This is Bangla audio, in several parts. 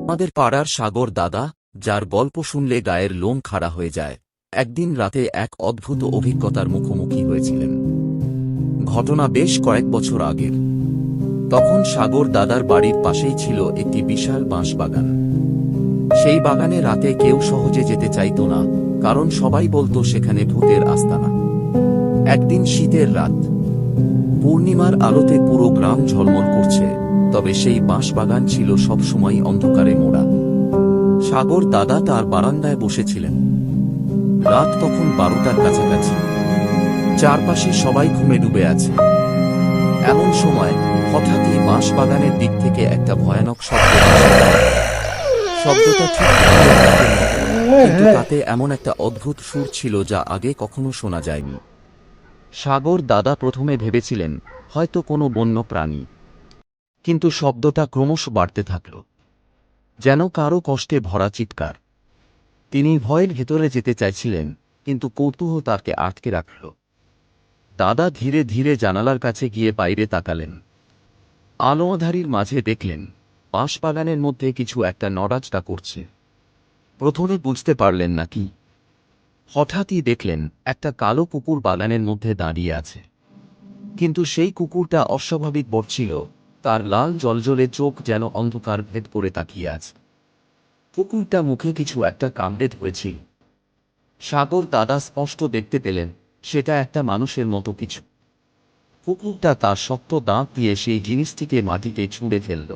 আমাদের পাড়ার সাগর দাদা, যার গল্প শুনলে গায়ের লোম খাড়া হয়ে যায়, একদিন রাতে এক অদ্ভুত অভিজ্ঞতার মুখোমুখি হয়েছিলেন। ঘটনা বেশ কয়েক বছর আগের। তখন সাগর দাদার বাড়ির পাশেই ছিল একটি বিশাল বাঁশ বাগান। সেই বাগানে রাতে কেউ সহজে যেতে চাইত না, কারণ সবাই বলতো সেখানে ভূতের আস্তানা। একদিন শীতের রাত, পূর্ণিমার আলোতে পুরো গ্রাম ঝলমল করছে, তবে সেই বাঁশ বাগান ছিল সবসময় অন্ধকারে মোড়া। সাগর দাদা তার বারান্দায় বসেছিলেন। রাত তখন 12টার কাছাকাছি। চারপাশে সবাই ঘুমে ডুবে আছে। এমন সময় হঠাৎই বাঁশ বাগানের দিক থেকে একটা ভয়ানক শব্দ আসে। শব্দটা ঠিক ভূতের মতো, কিন্তু তাতে এমন একটা অদ্ভুত সুর ছিল যা আগে কখনো শোনা যায়নি। সাগর দাদা প্রথমে ভেবেছিলেন হয়তো কোনো বন্য প্রাণী, কিন্তু শব্দটা ক্রমশ বাড়তে থাকল, যেন কারো কষ্টে ভরা চিৎকার। তিনি ভয়ের ভেতরে যেতে চাইছিলেন, কিন্তু কৌতূহল তাকে আটকে রাখল। দাদা ধীরে ধীরে জানালার কাছে গিয়ে বাইরে তাকালেন। আলো আঁধারির মাঝে দেখলেন বাঁশবাগানের মধ্যে কিছু একটা নড়াচড়া করছে। প্রথমে বুঝতে পারলেন না কি। হঠাৎই দেখলেন একটা কালো কুকুর বাগানের মধ্যে দাঁড়িয়ে আছে। কিন্তু সেই কুকুরটা অস্বাভাবিক বড় ছিল। তার লাল জ্বলজ্বলে চোখ যেন অন্ধকার ভেদ করে তাকিয়ে আছে। কুকুরটা মুখে কিছু একটা কামড়ে ধরেছিল। সাগর দাদা স্পষ্ট দেখতে পেলেন সেটা একটা মানুষের মতো কিছু। কুকুরটা তার শক্ত দাঁত দিয়ে সেই জিনিসটিকে মাটিতে ছুঁড়ে ফেলল।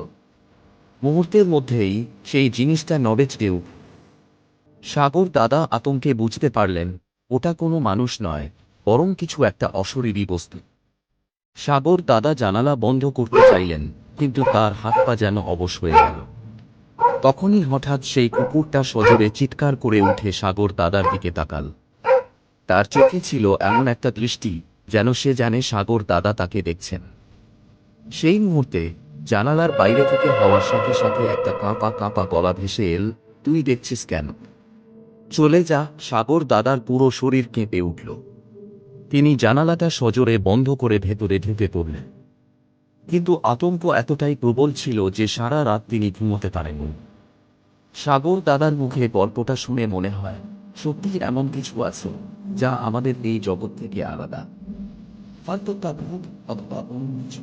মুহূর্তের মধ্যেই সেই জিনিসটা নড়েচড়ে উঠল। সাগর দাদা আতঙ্কে বুঝতে পারলেন ওটা কোনো মানুষ নয়, বরং কিছু একটা অশরীরী বস্তু। সাগর দাদা জানালা বন্ধ করতে চাইলেন, কিন্তু তার হাত পা যেন অবশ হয়ে গেল। তখনই হঠাৎ সেই কুকুরটা সজোরে চিৎকার করে উঠে সাগর দাদার দিকে তাকাল। তার চোখে ছিল এমন একটা দৃষ্টি, যেন সে জানে সাগর দাদা তাকে দেখছেন। সেই মুহূর্তে জানালার বাইরে থেকে হাওয়ার সাথে সাথে একটা কাঁপা কাঁপা গলা ভেসে এল, তুই দেখছিস কেন? চলে যা। সাগর দাদার পুরো শরীর কেঁপে উঠল। তিনি জানালাটা সজোরে বন্ধ করে ভেতরে ঢুকে পড়লেন। কিন্তু আতঙ্ক এতটাই প্রবল ছিল যে সারা রাত তিনি ঘুমোতে পারেননি। সাগর দাদার মুখে গল্পটা শুনে মনে হয় সত্যি এমন কিছু আছে যা আমাদের এই জগৎ থেকে আলাদা। হয়তো তা ভূত অথবা অন্য কিছু।